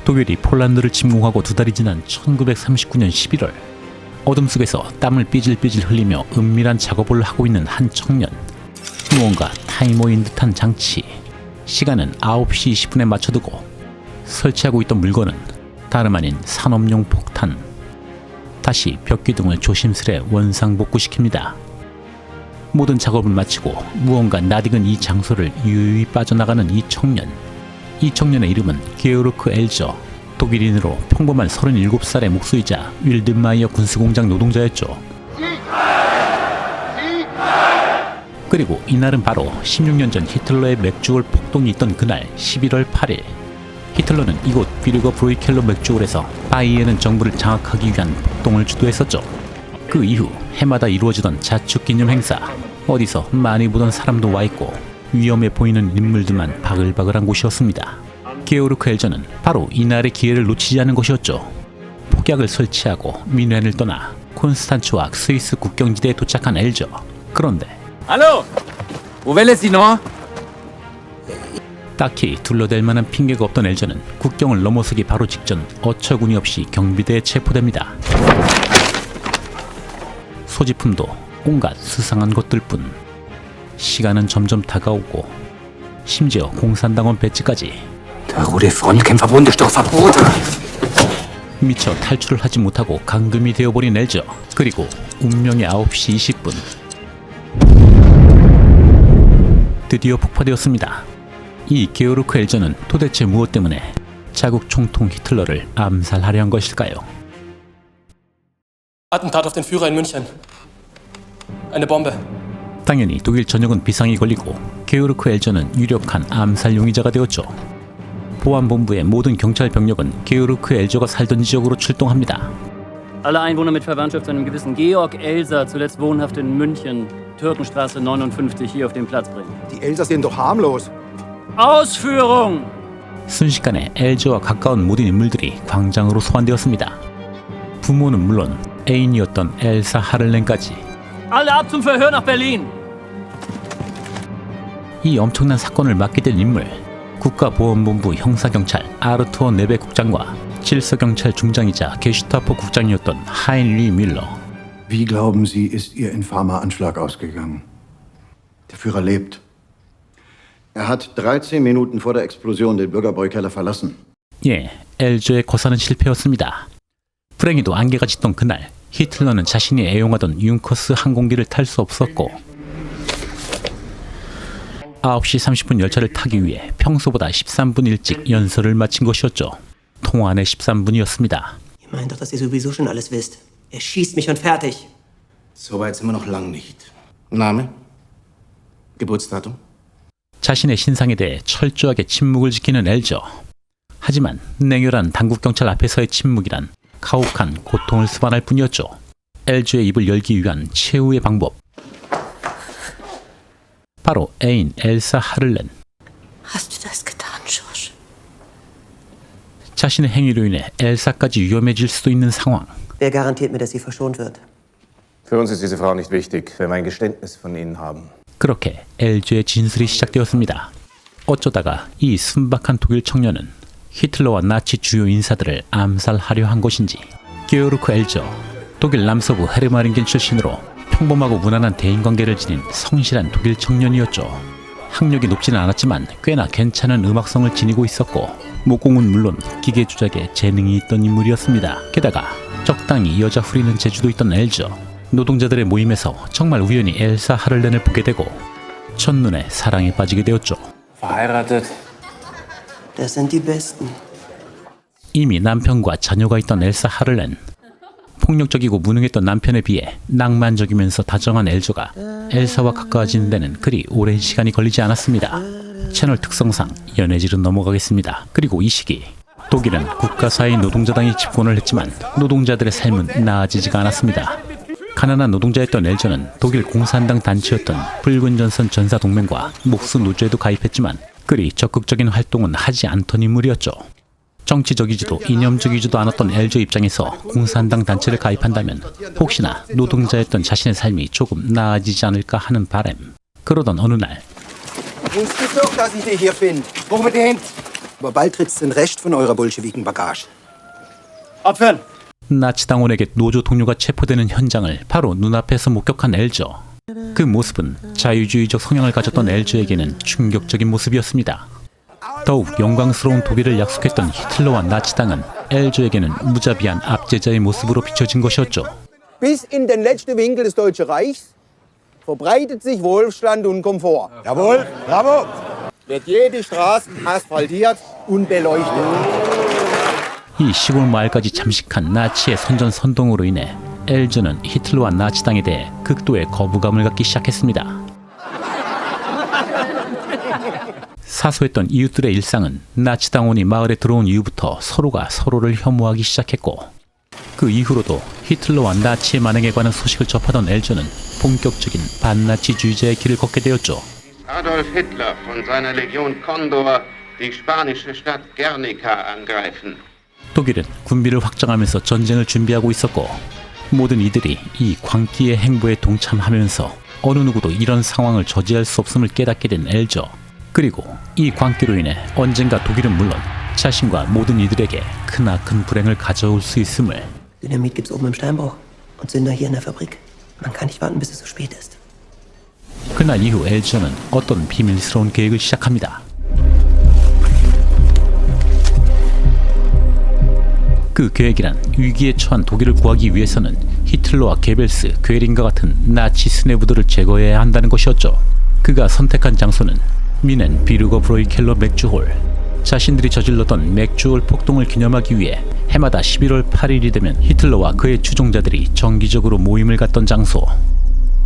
독일이 폴란드를 침공하고 두 달이 지난 1939년 11월, 어둠 속에서 땀을 삐질삐질 흘리며 은밀한 작업을 하고 있는 한 청년. 무언가 타이머인 듯한 장치. 시간은 9시 20분에 맞춰두고 설치하고 있던 물건은 다름 아닌 산업용 폭탄. 다시 벽기둥을 조심스레 원상복구시킵니다. 모든 작업을 마치고 무언가 낯익은 이 장소를 유유히 빠져나가는 이 청년. 이 청년의 이름은 게오르크 엘저. 독일인으로 평범한 37살의 목수이자 윌든마이어 군수공장 노동자였죠. 그리고 이날은 바로 16년 전 히틀러의 맥주홀 폭동이 있던 그날 11월 8일. 히틀러는 이곳 비르거 브루이켈로 맥주홀에서 바이에른 정부를 장악하기 위한 폭동을 주도했었죠. 그 이후 해마다 이루어지던 자축 기념 행사. 어디서 많이 보던 사람도 와있고 위험해 보이는 인물들만 바글바글한 곳이었습니다. 게오르크 엘저는 바로 이날의 기회를 놓치지 않은 것이었죠. 폭약을 설치하고 미넨을 떠나 콘스탄츠와 스위스 국경지대에 도착한 엘저. 그런데 Hallo! Wo will es Sie noch? 딱히 둘러댈 만한 핑계가 없던 엘저는 국경을 넘어서기 바로 직전 어처구니 없이 경비대에 체포됩니다. 소지품도 온갖 수상한 것들뿐. 시간은 점점 다가오고 심지어 공산당원 배지까지. Der rote Frontkämpferbund ist doch verboten. 미처 탈출을 하지 못하고 감금이 되어버린 엘저. 그리고 운명의 9시 20분. 드디어 폭파되었습니다. 이 게오르크 엘저는 도대체 무엇 때문에 자국 총통 히틀러를 암살하려 한 것일까요? Attentat auf den Führer in München. Eine Bombe. 당연히 독일 전역은 비상이 걸리고 게오르크 엘저는 유력한 암살 용의자가 되었죠. 보안본부의 모든 경찰 병력은 게오르크 엘저가 살던 지역으로 출동합니다. Alle Einwohner mit Verwandtschaft zu einem gewissen Georg Elser, zuletzt wohnhaft in München, Türkenstraße 59, hier auf den Platz bringen. Die Elser sind doch harmlos. Ausführung! 순식간에 엘저와 가까운 모든 인물들이 광장으로 소환되었습니다. 부모는 물론 애인이었던 엘사 하를렌까지. Alle ab zum Verhör nach Berlin! 이 엄청난 사건을 맡게 된 인물, 국가보안본부 형사경찰 아르투어 네베 국장과 질서경찰 중장이자 게슈타포 국장이었던 하인리 밀러. Wie glauben Sie, ist Ihr infamer Anschlag ausgegangen? Der Führer lebt. Er hat 13 Minuten vor der Explosion den Bürgerbräukeller verlassen. 예, 엘저의 거사는 실패였습니다. 불행히도 안개가 짙던 그날, 히틀러는 자신이 애용하던 융커스 항공기를 탈 수 없었고 9시 30분 열차를 타기 위해 평소보다 13분 일찍 연설을 마친 것이었죠. 통화안의 13분이었습니다. Ihr meint doch, dass ihr sowieso schon alles wisst. Er schießt mich und fertig. So weit sind wir noch lang nicht. Name? Geburtsdatum? 자신의 신상에 대해 철저하게 침묵을 지키는 엘저. 하지만 냉혈한 당국경찰 앞에서의 침묵이란 가혹한 고통을 수반할 뿐이었죠. 엘저의 입을 열기 위한 최후의 방법. 바로 애인 엘사 하를렌. Hast du das getan, George? 자신의 행위로 인해 엘사까지 위험해질 수도 있는 상황. Wer garantiert mir, dass sie verschont wird? Für uns ist diese Frau nicht wichtig, wenn wir ein Geständnis von Ihnen haben. 그렇게 엘저의 진술이 시작되었습니다. 어쩌다가 이 순박한 독일 청년은 히틀러와 나치 주요 인사들을 암살하려 한 것인지. 게오르크 엘저, 독일 남서부 헤르마링겐 출신으로 평범하고 무난한 대인관계를 지닌 성실한 독일 청년이었죠. 학력이 높지는 않았지만 꽤나 괜찮은 음악성을 지니고 있었고 목공은 물론 기계 조작에 재능이 있던 인물이었습니다. 게다가 적당히 여자 후리는 재주도 있던 엘저. 노동자들의 모임에서 정말 우연히 엘사 하를렌을 보게 되고 첫눈에 사랑에 빠지게 되었죠. Verheiratet. Das sind die Besten. 이미 남편과 자녀가 있던 엘사 하를렌. 폭력적이고 무능했던 남편에 비해 낭만적이면서 다정한 엘저가 엘사와 가까워지는 데는 그리 오랜 시간이 걸리지 않았습니다. 채널 특성상 연애질은 넘어가겠습니다. 그리고 이 시기 독일은 국가사회인 노동자당이 집권을 했지만 노동자들의 삶은 나아지지가 않았습니다. 가난한 노동자였던 엘저는 독일 공산당 단체였던 붉은 전선 전사동맹과 목수 노조에도 가입했지만 그리 적극적인 활동은 하지 않던 인물이었죠. 정치적이지도 이념적이지도 않았던 엘저 입장에서 공산당 단체를 가입한다면 혹시나 노동자였던 자신의 삶이 조금 나아지지 않을까 하는 바람. 그러던 어느 날 Wusstest doch, dass ich dich hier finde. Hoch mit den Händen. Aber bald tritt's den Rest von eurer Bolschewiken-Bagage. Abführen! 나치 당원에게 노조 동료가 체포되는 현장을 바로 눈앞에서 목격한 엘저. 그 모습은 자유주의적 성향을 가졌던 엘저에게는 충격적인 모습이었습니다. 더욱 영광스러운 독일을 약속했던 히틀러와 나치당은 엘저에게는 무자비한 압제자의 모습으로 비춰진 것이었죠. Bis in den letzten Winkel des Deutschen Reichs verbreitet sich Wohlstand und Komfort. Jawohl, bravo! Wird jede Straße asphaltiert und beleuchtet. 이 시골 마을까지 잠식한 나치의 선전선동으로 인해 엘저는 히틀러와 나치당에 대해 극도의 거부감을 갖기 시작했습니다. 사소했던 이웃들의 일상은 나치당원이 마을에 들어온 이후부터 서로가 서로를 혐오하기 시작했고, 그 이후로도 히틀러와 나치의 만행에 관한 소식을 접하던 엘저는 본격적인 반나치주의자의 길을 걷게 되었죠. Adolf Hitler von seiner Legion Condor die spanische Stadt Guernica angreifen. 독일은 군비를 확장하면서 전쟁을 준비하고 있었고, 모든 이들이 이 광기의 행보에 동참하면서 어느 누구도 이런 상황을 저지할 수 없음을 깨닫게 된 엘저. 그리고 이 광기로 인해 언젠가 독일은 물론 자신과 모든 이들에게 크나큰 불행을 가져올 수 있음을. Dynamit gibt's oben im Steinbruch und Sünder hier in der Fabrik. Man kann nicht warten, bis es so spät ist. 그날 이후 엘저는 어떤 비밀스러운 계획을 시작합니다. 그 계획이란 위기에 처한 독일을 구하기 위해서는 히틀러와 게벨스, 괴링과 같은 나치 스네부들을 제거해야 한다는 것이었죠. 그가 선택한 장소는 미넨 비르거 브로이켈러 맥주홀. 자신들이 저질렀던 맥주홀 폭동을 기념하기 위해 해마다 11월 8일이 되면 히틀러와 그의 추종자들이 정기적으로 모임을 갖던 장소.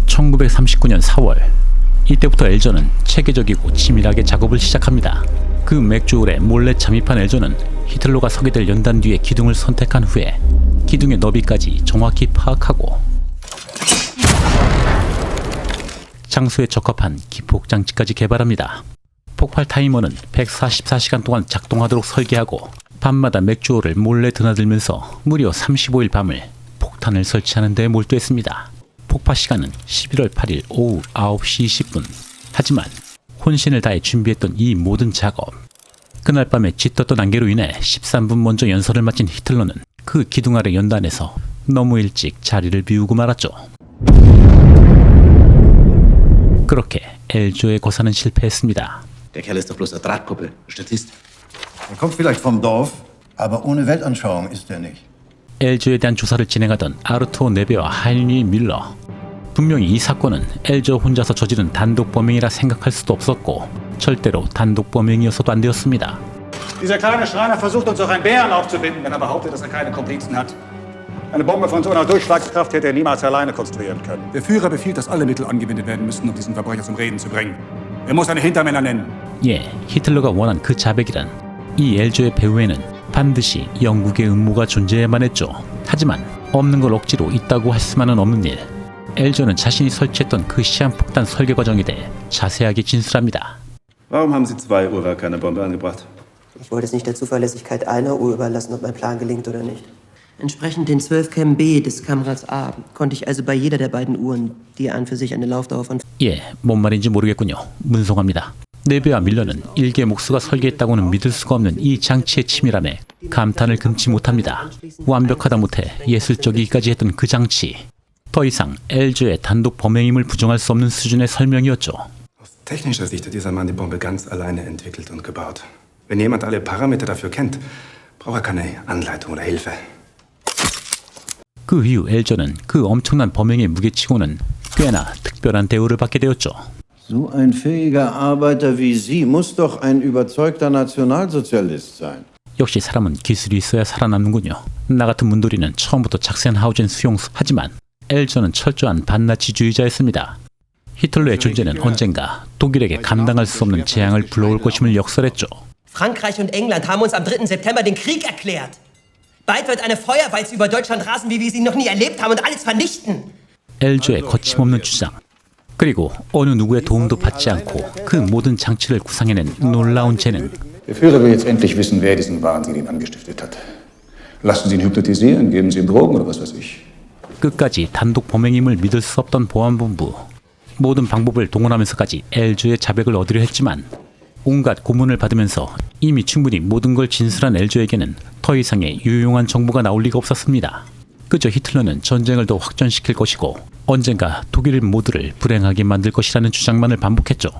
1939년 4월, 이때부터 엘저는 체계적이고 치밀하게 작업을 시작합니다. 그 맥주홀에 몰래 잠입한 엘저는 히틀러가 서게 될 연단 뒤에 기둥을 선택한 후에 기둥의 너비까지 정확히 파악하고 장소에 적합한 기폭 장치까지 개발합니다. 폭발 타이머는 144시간 동안 작동하도록 설계하고 밤마다 맥주홀을 몰래 드나들면서 무려 35일 밤을 폭탄을 설치하는 데 몰두했습니다. 폭파 시간은 11월 8일 오후 9시 20분. 하지만 혼신을 다해 준비했던 이 모든 작업, 그날 밤에 짙었던 안개로 인해 13분 먼저 연설을 마친 히틀러는 그 기둥 아래 연단에서 너무 일찍 자리를 비우고 말았죠. 그렇게 엘조의 거사는 실패했습니다. Der Kerl ist doch bloß eine Drahtpuppe, Statist. Er kommt vielleicht vom Dorf, aber ohne Weltanschauung ist er nicht. 엘조에 대한 조사를 진행하던 아르투어 네베와 하인리 뮬러. 분명히 이 사건은 엘저 혼자서 저지른 단독 범행이라 생각할 수도 없었고 절대로 단독 범행이어서도 안 되었습니다. Dieser kleine Schreiner versucht uns auch einen Bären aufzubinden, wenn er behauptet, dass er keine Komplizen hat. Eine Bombe von so einer Durchschlagskraft hätte er niemals alleine konstruieren können. Der Führer befiehlt, dass alle Mittel angewendet werden müssen, um diesen Verbrecher zum Reden zu bringen. Er muss seine Hintermänner nennen. 예, 히틀러가 원한 그 자백이란 이 엘조의 배후에는 반드시 영국의 음모가 존재해야만 했죠. 하지만 없는 걸 억지로 있다고 할 수만은 없는 일. 엘조는 자신이 설치했던 그 시한폭탄 설계 과정에 대해 자세하게 진술합니다. Warum haben Sie 2 Uhr keine Bombe angebracht? Ich wollte es nicht der Zuverlässigkeit einer Uhr überlassen, ob mein Plan gelingt oder nicht. Entsprechend den 12 Chem B des Kamerads A konnte ich also bei jeder der beiden Uhren, die an für sich eine Laufdauer von... 예, 뭔 말인지 모르겠군요. 문송합니다. 네베와 밀러는 일개 목수가 설계했다고는 믿을 수가 없는 이 장치의 치밀함에 감탄을 금치 못합니다. 완벽하다 못해 예술적이기까지 했던 그 장치. 더 이상 엘조의 단독 범행임을 부정할 수 없는 수준의 설명이었죠. Aus technischer Sicht hat dieser Mann die Bombe ganz alleine entwickelt und gebaut. Wenn jemand alle Parameter dafür kennt, braucht er keine Anleitung oder Hilfe. 그 이후 엘저는 그 엄청난 범행의 무게치고는 꽤나 특별한 대우를 받게 되었죠. So ein fähiger Arbeiter wie Sie muss doch ein überzeugter Nationalsozialist sein. 역시 사람은 기술이 있어야 살아남는군요. 나 같은 문돌이는 처음부터 작센하우젠 수용소. 하지만 엘저는 철저한 반나치주의자였습니다. 히틀러의 존재는 언젠가 독일에게 감당할 수 없는 재앙을 불러올 것임을 역설했죠. Frankreich und England haben uns am 3. September den Krieg erklärt. Bald wird eine Feuerwalze über Deutschland rasen, wie wir sie noch nie erlebt haben und alles vernichten. 엘조의 거침없는 주장. 그리고 어느 누구의 도움도 받지 않고 그 모든 장치를 구상해낸 놀라운 재능. Der Führer will jetzt endlich wissen, wer diesen Wahnsinn ihn angestiftet hat. Lassen Sie ihn hypnotisieren, geben Sie ihm Drogen oder was weiß ich. 끝까지 단독 범행임을 믿을 수 없던 보안본부. 모든 방법을 동원하면서까지 엘조의 자백을 얻으려 했지만 온갖 고문을 받으면서 이미 충분히 모든 걸 진술한 엘조에게는 더 이상의 유용한 정보가 나올 리가 없었습니다. 그저 히틀러는 전쟁을 더 확전시킬 것이고 언젠가 독일 모두를 불행하게 만들 것이라는 주장만을 반복했죠.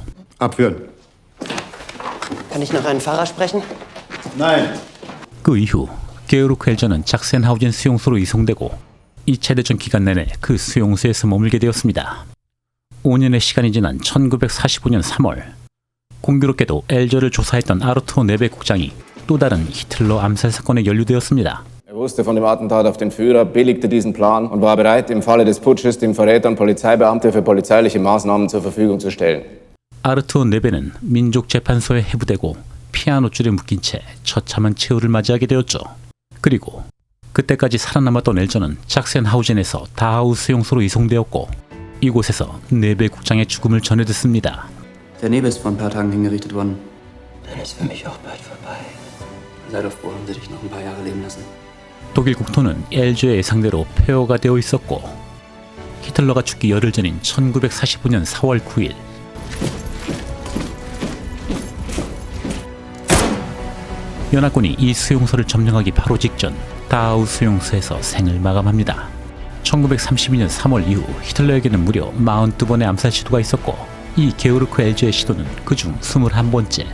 Abführen. Kann ich noch einen Fahrer sprechen? Nein. 그 이후 게오르크 엘저는 작센하우젠 수용소로 이송되고 2차 대전 기간 내내 그 수용소에서 머물게 되었습니다. 5년의 시간이 지난 1945년 3월 공교롭게도 엘저를 조사했던 아르투어 네베 국장이 또 다른 히틀러 암살 사건에 연루되었습니다. wusste von dem Attentat auf den Führer, billigte diesen Plan und war bereit, im Falle des Putsches dem Verräter und Polizeibeamte für polizeiliche Maßnahmen zur Verfügung zu stellen. 아르투어 네베는 민족재판소에 해부되고 피아노 줄에 묶인 채 처참한 최후를 맞이하게 되었죠. 그리고 그때까지 살아남았던 엘저는 작센하우젠에서 다하우 수용소로 이송되었고 이곳에서 네베 국장의 죽음을 전해 듣습니다. Der Nebel ist vor ein paar Tagen hingerichtet worden. Dann ist für mich auch bald vorbei. Sei doch froh, haben sie dich noch ein paar Jahre leben lassen. 독일 국토는 엘조의 예상대로 폐허가 되어 있었고 히틀러가 죽기 열흘 전인 1945년 4월 9일 연합군이 이 수용소를 점령하기 바로 직전 다하우 수용소에서 생을 마감합니다. 1932년 3월 이후 히틀러에게는 무려 42번의 암살 시도가 있었고 이 게오르크 엘조의 시도는 그중 21번째.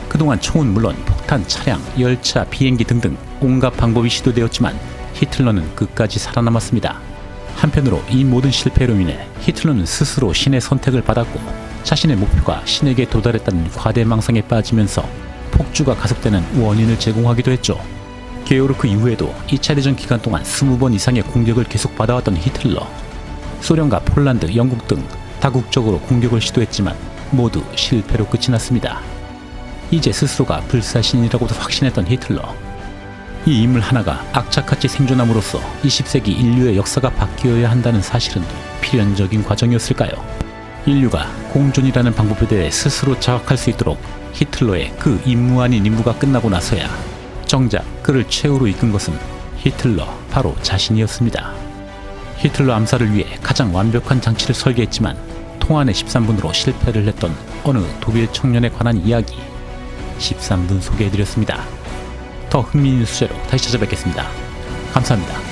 그동안 총은 물론 폭탄, 차량, 열차, 비행기 등등 온갖 방법이 시도되었지만 히틀러는 끝까지 살아남았습니다. 한편으로 이 모든 실패로 인해 히틀러는 스스로 신의 선택을 받았고 자신의 목표가 신에게 도달했다는 과대망상에 빠지면서 폭주가 가속되는 원인을 제공하기도 했죠. 게오르크 이후에도 2차 대전 기간 동안 20번 이상의 공격을 계속 받아왔던 히틀러. 소련과 폴란드, 영국 등 다국적으로 공격을 시도했지만 모두 실패로 끝이 났습니다. 이제 스스로가 불사신이라고도 확신했던 히틀러. 이 인물 하나가 악착같이 생존함으로써 20세기 인류의 역사가 바뀌어야 한다는 사실은 필연적인 과정이었을까요? 인류가 공존이라는 방법에 대해 스스로 자각할 수 있도록 히틀러의 그 임무 아닌 임무가 끝나고 나서야 정작 그를 최후로 이끈 것은 히틀러 바로 자신이었습니다. 히틀러 암살을 위해 가장 완벽한 장치를 설계했지만 통안의 13분으로 실패를 했던 어느 독일 청년에 관한 이야기 13분 소개해드렸습니다. 더 흥미있는 수제로 다시 찾아뵙겠습니다. 감사합니다.